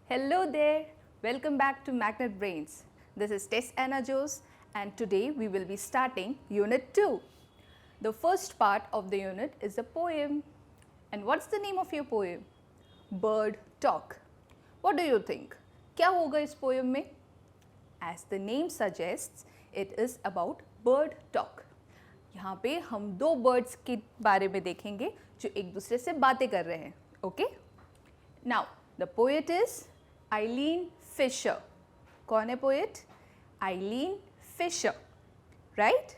Hello there, welcome back to Magnet Brains. This is Tess Anna Jose and today we will be starting Unit 2. The first part of the unit is a poem. And what's the name of your poem? Bird Talk. What do you think? क्या होगा इस poem में? As the name suggests, it is about bird talk. यहाँ पे हम दो birds के बारे में देखेंगे जो एक दूसरे से बातें कर रहे हैं. Okay? Now, the poet is Eileen Fisher. कौन है poet? Eileen Fisher. Right?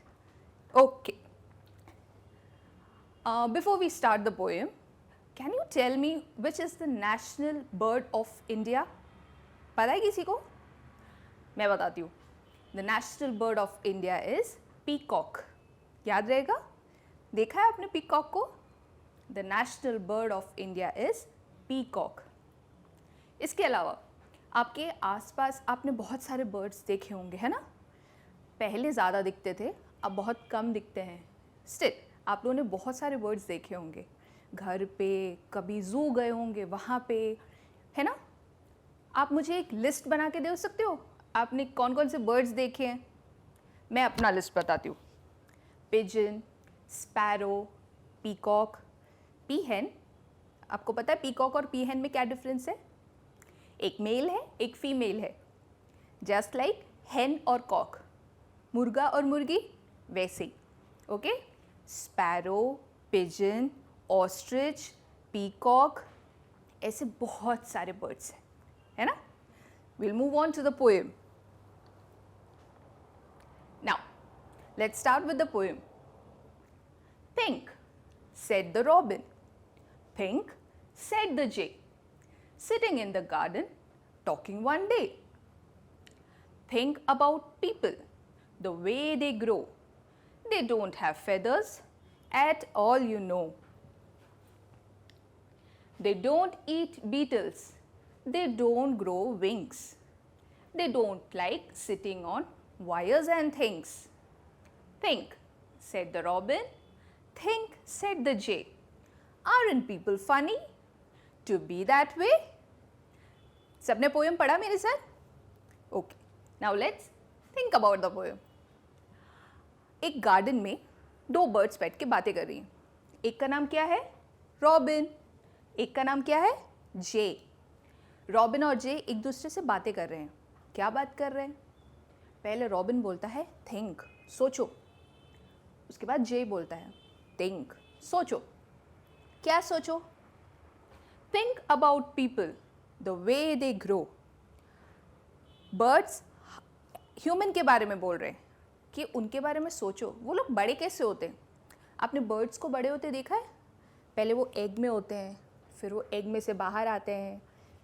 Okay. Before we start the poem, can you tell me which is the national bird of India? पता है किसी को? मैं बताती हूँ. The national bird of India is peacock. याद रहेगा? देखा है आपने peacock को? The national bird of India is peacock. इसके अलावा आपके आसपास आपने बहुत सारे बर्ड्स देखे होंगे, है ना? पहले ज़्यादा दिखते थे, अब बहुत कम दिखते हैं. स्टिल आप लोगों ने बहुत सारे बर्ड्स देखे होंगे. घर पे, कभी ज़ू गए होंगे, वहाँ पे, है ना? आप मुझे एक लिस्ट बना के दे सकते हो? आपने कौन कौन से बर्ड्स देखे हैं? मैं अपना लिस्ट बताती हूँ. Pigeon, sparrow, peacock, peahen. आपको पता है पीकॉक और पीहेन में क्या डिफरेंस है? एक मेल है, एक फीमेल है. जस्ट लाइक हेन और कॉक, मुर्गा और मुर्गी वैसे ही. Okay? Sparrow, pigeon, ostrich, peacock, ऐसे बहुत सारे बर्ड्स हैं, है ना? We'll move on to the poem. Now, let's start with the poem. Think, said the robin. Think, said the jay. Sitting in the garden, talking one day. Think about people, the way they grow. They don't have feathers at all, you know. They don't eat beetles. They don't grow wings. They don't like sitting on wires and things. Think, said the robin. Think, said the jay. Aren't people funny to be that way? सबने poem पढ़ा मेरे साथ? Okay, now let's think about the poem. एक garden में दो birds बैठ के बातें कर रही हैं. एक का नाम क्या है? रॉबिन. एक का नाम क्या है? जे. रॉबिन और जे एक दूसरे से बातें कर रहे हैं. क्या बात कर रहे हैं? पहले रॉबिन बोलता है थिंक, सोचो. उसके बाद जे बोलता है थिंक, सोचो. क्या सोचो? Think about people, the way they grow. Birds human के बारे में बोल रहे हैं कि उनके बारे में सोचो. वो लोग बड़े कैसे होते हैं? आपने बर्ड्स को बड़े होते देखा है? पहले वो एग में होते हैं, फिर वो एग में से बाहर आते हैं.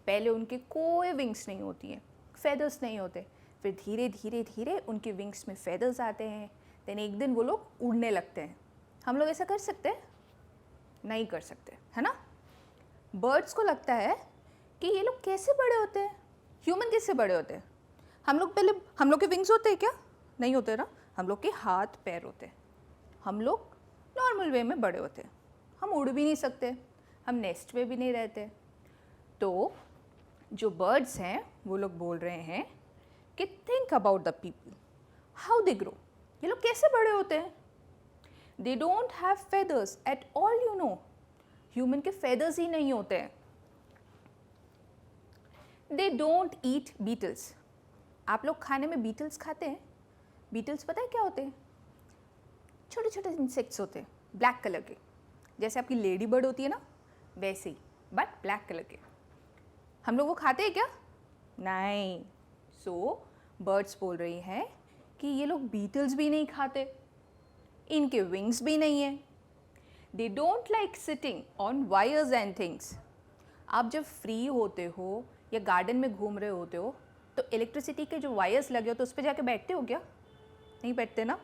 पहले उनके कोई विंग्स नहीं होती हैं, फेदर्स नहीं होते. फिर धीरे धीरे धीरे उनके विंग्स में फेदर्स आते हैं. देन एक दिन वो लोग उड़ने लगते हैं. हम लोग ऐसा कर सकते हैं? नहीं कर सकते, है ना? बर्ड्स को लगता है कि ये लोग कैसे बड़े होते हैं, ह्यूमन कैसे बड़े होते हैं. हम लोग के विंग्स होते हैं क्या? नहीं होते ना. हम लोग के हाथ पैर होते हैं. हम लोग नॉर्मल वे में बड़े होते हैं. हम उड़ भी नहीं सकते, हम नेस्ट में भी नहीं रहते. तो जो बर्ड्स हैं वो लोग बोल रहे हैं कि think about the people, how they grow. ये लोग कैसे बड़े होते हैं? They don't have feathers at all, you know. Human के फेदर्स ही नहीं होते हैं. They don't eat Beatles. आप लोग खाने में बीटल्स खाते हैं? बीटल्स पता है क्या होते हैं? छोटे छोटे इंसेक्ट्स होते हैं, ब्लैक कलर के. जैसे आपकी लेडी बर्ड होती है ना, वैसे ही, बट ब्लैक कलर के. हम लोग वो खाते हैं क्या? नहीं. सो बर्ड्स बोल रही हैं कि ये लोग बीटल्स भी नहीं खाते, इनके विंग्स भी नहीं है. They don't like sitting on wires and things. आप जब फ्री होते हो या गार्डन में घूम रहे होते हो तो इलेक्ट्रिसिटी के जो वायर्स लगे हो तो उस पर जाके बैठते हो क्या? नहीं बैठते ना.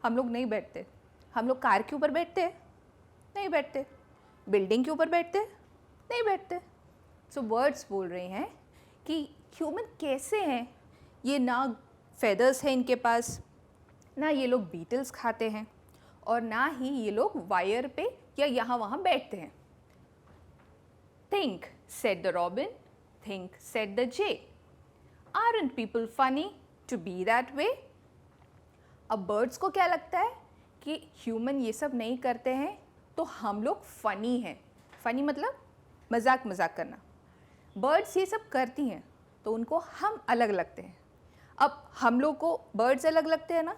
हम लोग नहीं बैठते. हम लोग कार के ऊपर बैठते हैं? नहीं बैठते. बिल्डिंग के ऊपर बैठते हैं? नहीं बैठते. सो बर्ड्स बोल रहे हैं कि ह्यूमन कैसे हैं, ये ना फेदर्स हैं इनके पास, ना ये लोग बीटल्स खाते हैं, और ना ही ये लोग वायर पे या यहाँ वहाँ बैठते हैं. Think, said the robin. think said the jay. Aren't people funny to be that way? अब बर्ड्स को क्या लगता है कि ह्यूमन ये सब नहीं करते हैं तो हम लोग फनी हैं. फनी मतलब मजाक मजाक करना. बर्ड्स ये सब करती हैं तो उनको हम अलग लगते हैं. अब हम लोग को बर्ड्स अलग लगते हैं ना,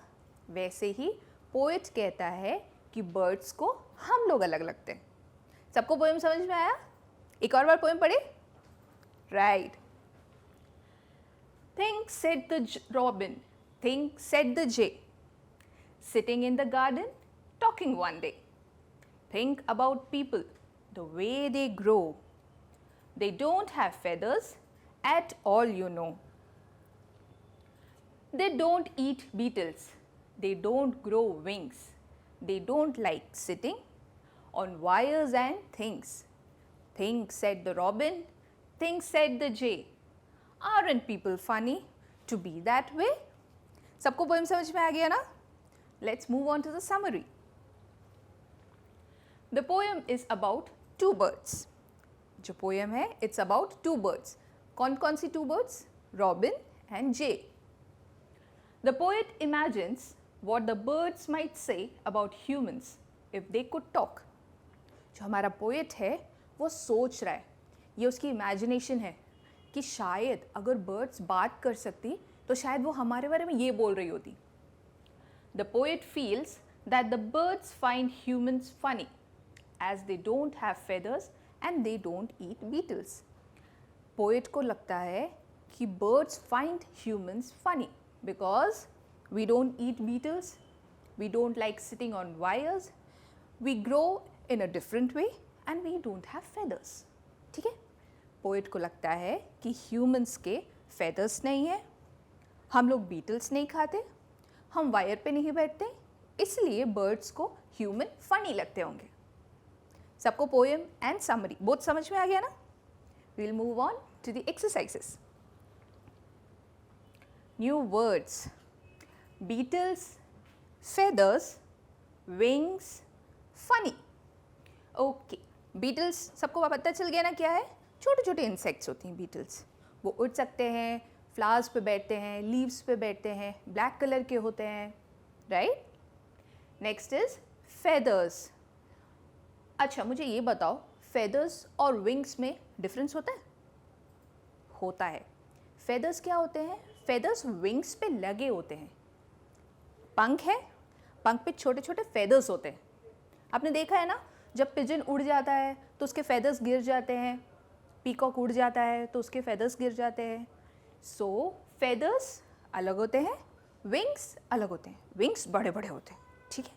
वैसे ही पोएट कहता है कि बर्ड्स को हम लोग अलग लगते हैं. सबको पोएम समझ में आया? एक और बार पोएम पढ़े. Right. Think said the robin, think said the jay, sitting in the garden, talking one day. Think about people, the way they grow. They don't have feathers at all, you know. They don't eat beetles. They don't grow wings. They don't like sitting on wires and things. Think said the robin, think said the jay. Aren't people funny to be that way? सबको poem समझ में आ गया ना? Let's move on to the summary. The poem is about two birds. जो poem है, it's about two birds. कौन कौन सी two birds? Robin and Jay. The poet imagines what the birds might say about humans if they could talk. जो हमारा poet है, वो सोच रहा है, ये उसकी imagination है कि शायद अगर बर्ड्स बात कर सकती तो शायद वो हमारे बारे में ये बोल रही होती. The poet feels that the birds find humans funny as they don't have feathers and they don't eat beetles. Poet को लगता है कि birds find humans funny because we don't eat beetles, we don't like sitting on wires, we grow in a different way and we don't have feathers. ठीक है? Poet को लगता है कि ह्यूमंस के फेदर्स नहीं है, हम लोग बीटल्स नहीं खाते, हम वायर पे नहीं बैठते, इसलिए बर्ड्स को ह्यूमन फनी लगते होंगे. सबको पोएम एंड समरी बोथ समझ में आ गया ना? We will move on to the exercises. New words: beetles, feathers, wings, funny. Okay, beetles सबको पता चल गया ना क्या है? छोटे छोटे इंसेक्ट्स होती हैं बीटल्स. वो उड़ सकते हैं, फ्लावर्स पे बैठते हैं, लीव्स पे बैठते हैं, ब्लैक कलर के होते हैं. राइट. Next is feathers. अच्छा मुझे ये बताओ, फेदर्स और विंग्स में डिफरेंस होता है? होता है. फेदर्स क्या होते हैं? फेदर्स विंग्स पे लगे होते हैं. पंख है, पंख पे छोटे छोटे फेदर्स होते हैं. आपने देखा है ना, जब पिजन उड़ जाता है तो उसके फेदर्स गिर जाते हैं, पीकॉक उड़ जाता है तो उसके फेदर्स गिर जाते हैं. सो फेदर्स अलग होते हैं, विंग्स अलग होते हैं. विंग्स बड़े बड़े होते हैं. ठीक है,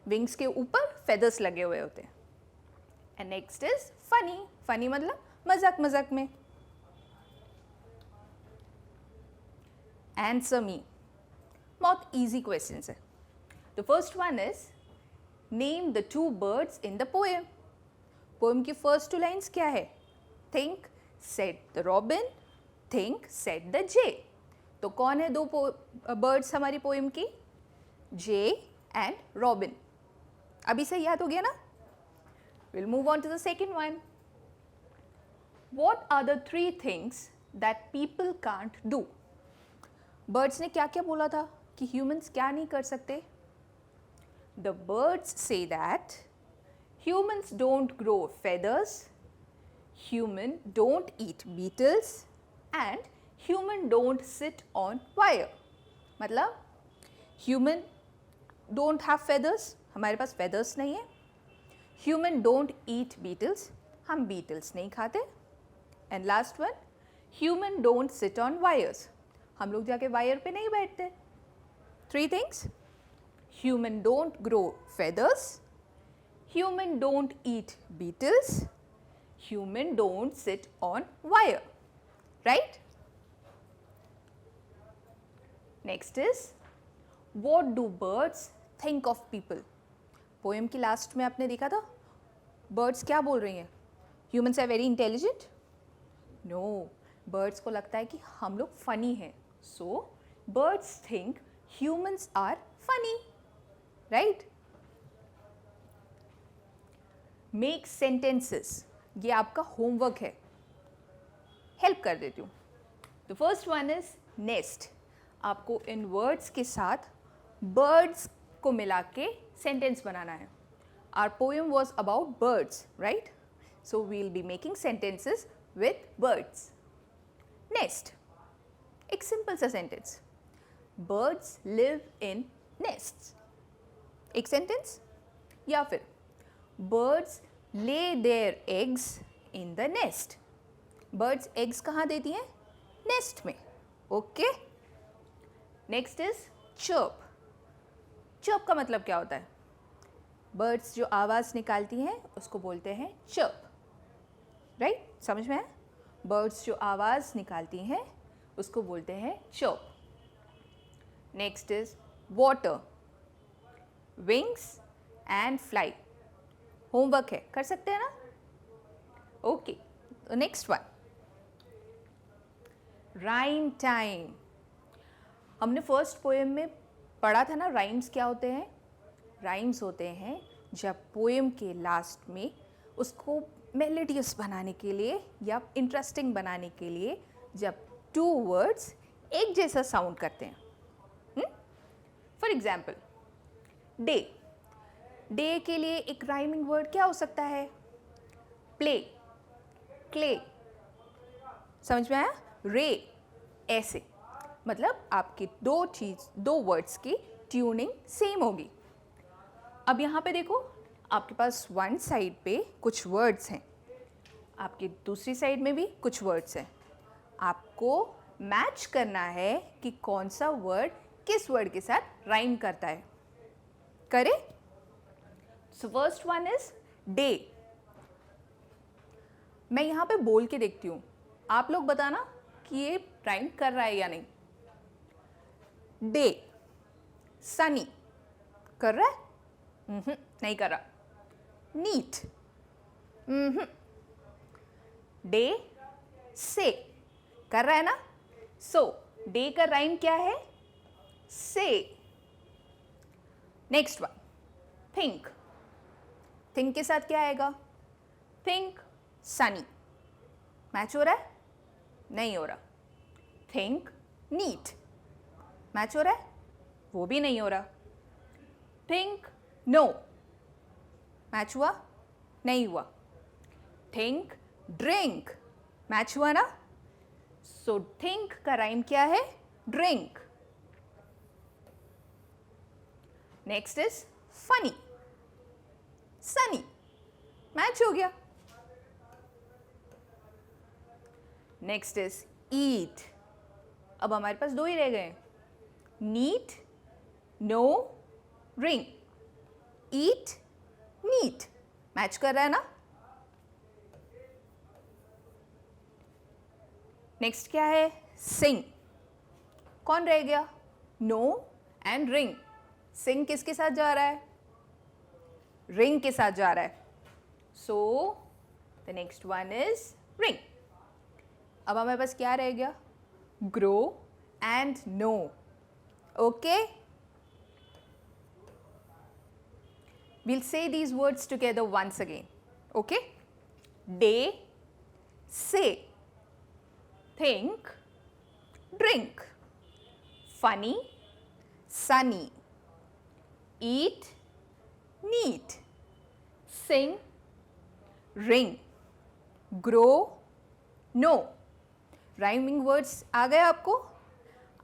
विंग्स के ऊपर फेदर्स लगे हुए होते हैं. And next is funny. Funny मतलब मजाक मजाक में. Answer me. बहुत इजी क्वेश्चंस है. The first one is name the two birds in the poem. Poem की फर्स्ट टू लाइन्स क्या है? Think said the robin, think said the jay. तो कौन है दो बर्ड्स हमारी पोएम की? Jay and Robin. अभी से याद हो गया ना? We'll move on to the second one. What are the three things that people can't do? Birds ने क्या क्या बोला था कि humans क्या नहीं कर सकते? The birds say that humans don't grow feathers, human don't eat beetles and human don't sit on wire. मतलब human don't have feathers, हमारे पास feathers नहीं है. Human don't eat beetles, हम beetles नहीं खाते. And last one, human don't sit on wires, हम लोग जाके वायर पे नहीं बैठते. Three things: human don't grow feathers, human don't eat beetles, human don't sit on wire. Right? Next is, what do birds think of people? Poem की last में आपने देखा था बर्ड्स क्या बोल रही हैं? Humans are very intelligent. No, birds को लगता है कि हम लोग फनी हैं. So birds think humans are funny. Right? Make sentences, ये आपका होमवर्क है. हेल्प कर देती हूँ. The first one is nest. आपको इन वर्ड्स के साथ बर्ड्स को मिला के सेंटेंस बनाना है. Our poem was about birds, right? So we'll be making sentences with birds. Nest. एक सिंपल सा sentence. Birds live in nests. एक सेंटेंस. या फिर birds lay their eggs in the nest. Birds eggs कहाँ देती हैं? Nest में. Okay? Next is chirp. Chirp का मतलब क्या होता है? Birds जो आवाज़ निकालती हैं उसको बोलते हैं chirp. Right? समझ में है? Birds जो आवाज़ निकालती हैं उसको बोलते हैं chirp. Next is water. Wings and fly. Homework है, कर सकते हैं ना? ओके, तो नेक्स्ट वन, राइम टाइम. हमने फर्स्ट पोएम में पढ़ा था ना राइम्स क्या होते हैं. राइम्स होते हैं जब पोएम के लास्ट में उसको मेलोडियस बनाने के लिए या इंटरेस्टिंग बनाने के लिए जब टू वर्ड्स एक जैसा साउंड करते हैं. For example, day. डे के लिए एक राइमिंग वर्ड क्या हो सकता है? Play, clay. समझ में आया? रे. ऐसे मतलब आपके दो वर्ड्स की ट्यूनिंग सेम होगी. अब यहाँ पे देखो, आपके पास वन साइड पे कुछ वर्ड्स हैं, आपकी दूसरी साइड में भी कुछ वर्ड्स हैं. आपको मैच करना है कि कौन सा वर्ड किस वर्ड के साथ राइम करता है. करे? So first one is day. मैं यहाँ पे बोल के देखती हूँ, आप लोग बताना कि ये राइम कर रहा है या नहीं. डे. सनी. कर रहा है? नहीं कर रहा. नीट. डे से. कर रहा है ना? सो डे का राइम क्या है? से. Next one, think. थिंक के साथ क्या आएगा? थिंक, सनी. मैच हो रहा है? नहीं हो रहा. Think, NEET. मैच हो रहा है? वो भी नहीं हो रहा. Think, no. मैच हुआ? नहीं हुआ. Think, drink. मैच हुआ ना? सो थिंक का राइम क्या है? Drink. Next is funny. Sunny. Match हो गया. Next is eat. अब हमारे पास दो ही रह गए. Neat, no, ring. Eat, neat. Match कर रहा है ना? नेक्स्ट क्या है? सिंग. कौन रह गया? No and ring. सिंग किसके साथ जा रहा है? रिंग के साथ जा रहा है. So the next one is ring. अब हमारे पास क्या रह गया? Grow and no. Okay, we'll say these words together once again. Okay? Day, say, think, drink, funny, sunny, eat, neat, sing, ring, grow, no. Rhyming words आ गए आपको?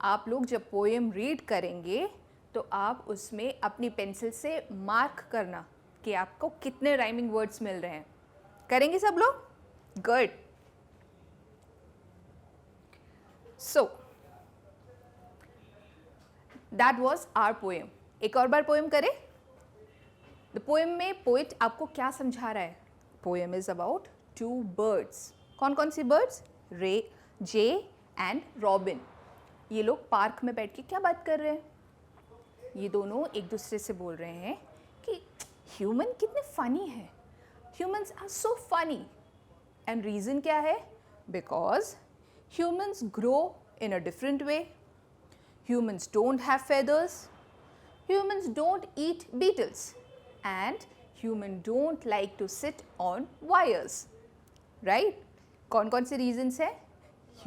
आप लोग जब पोएम रीड करेंगे तो आप उसमें अपनी पेंसिल से मार्क करना कि आपको कितने राइमिंग वर्ड्स मिल रहे हैं. करेंगे सब लोग? Good. So that was our poem. एक और बार पोएम करें. द पोएम में पोइट आपको क्या समझा रहा है? Poem is about two birds. कौन कौन सी बर्ड्स? Jay and robin. ये लोग पार्क में बैठ के क्या बात कर रहे हैं? ये दोनों एक दूसरे से बोल रहे हैं कि ह्यूमन कितने फनी हैं. Humans are so funny. And reason क्या है? Because humans grow in a different way. Humans don't have feathers. Humans don't eat beetles. And human don't like to sit on wires. Right? कौन कौन से regions हैं?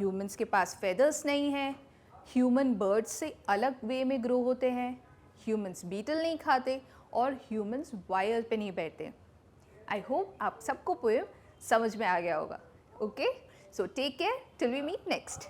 Humans के पास feathers नहीं हैं, human birds से अलग वे में ग्रो होते हैं, ह्यूमंस बीटल नहीं खाते और ह्यूमंस वायर पे नहीं बैठते। आई होप आप सबको पोएम समझ में आ गया होगा। Okay, so take care till we meet next.